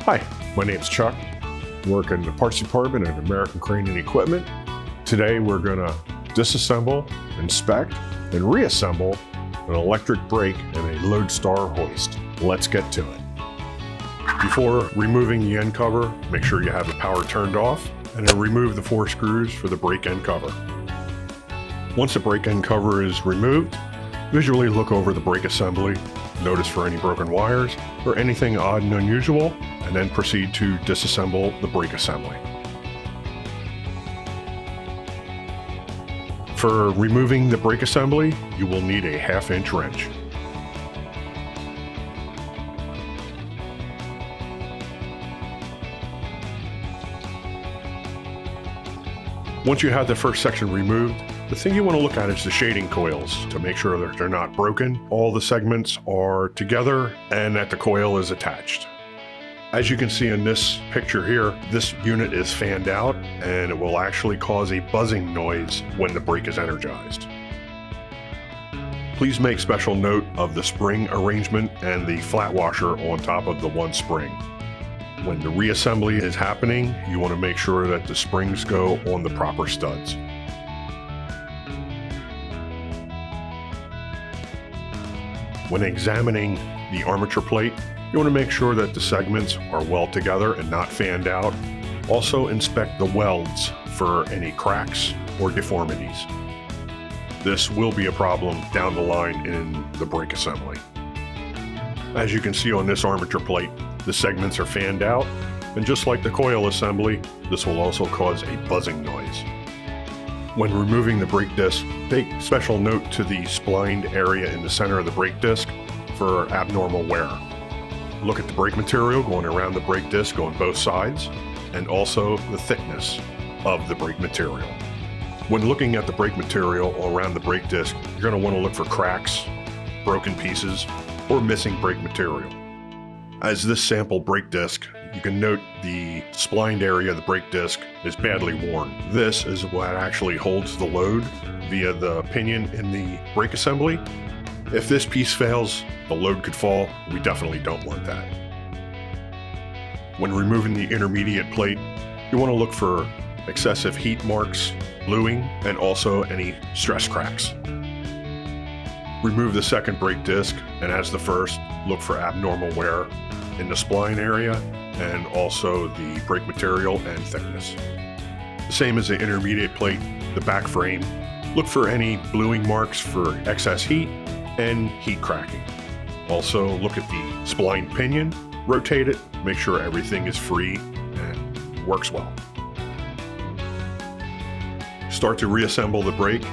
Hi, my name's Chuck. I work in the parts department at American Crane and Equipment. Today we're going to disassemble, inspect, and reassemble an electric brake and a Lodestar hoist. Let's get to it. Before removing the end cover, make sure you have the power turned off, and then remove the 4 screws for the brake end cover. Once the brake end cover is removed, visually look over the brake assembly, notice for any broken wires or anything odd and unusual, and then proceed to disassemble the brake assembly. For removing the brake assembly, you will need a 1/2-inch wrench. Once you have the first section removed, the thing you want to look at is the shading coils to make sure that they're not broken, all the segments are together, and that the coil is attached. As you can see in this picture here, this unit is fanned out and it will actually cause a buzzing noise when the brake is energized. Please make special note of the spring arrangement and the flat washer on top of the one spring. When the reassembly is happening, you want to make sure that the springs go on the proper studs. When examining the armature plate, you want to make sure that the segments are well together and not fanned out. Also inspect the welds for any cracks or deformities. This will be a problem down the line in the brake assembly. As you can see on this armature plate, the segments are fanned out, and just like the coil assembly, this will also cause a buzzing noise. When removing the brake disc, take special note to the splined area in the center of the brake disc for abnormal wear. Look at the brake material going around the brake disc on both sides, and also the thickness of the brake material. When looking at the brake material around the brake disc, you're going to want to look for cracks, broken pieces, or missing brake material. As this sample brake disc, you can note the splined area of the brake disc is badly worn. This is what actually holds the load via the pinion in the brake assembly. If this piece fails, the load could fall. We definitely don't want that. When removing the intermediate plate, you want to look for excessive heat marks, bluing, and also any stress cracks. Remove the second brake disc, and as the first, look for abnormal wear in the spline area and also the brake material and thickness. The same as the intermediate plate, the back frame, look for any bluing marks for excess heat and heat cracking. Also look at the spline pinion, rotate it, make sure everything is free and works well. Start to reassemble the brake.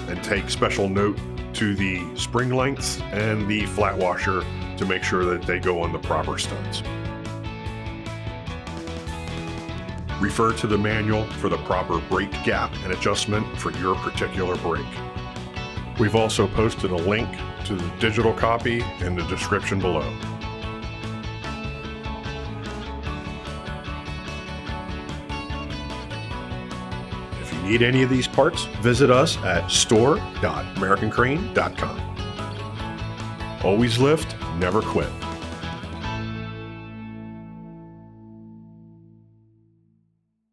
And take special note to the spring lengths and the flat washer to make sure that they go on the proper studs. Refer to the manual for the proper brake gap and adjustment for your particular brake. We've also posted a link to the digital copy in the description below. If you need any of these parts, visit us at store.americancrane.com. Always lift, never quit.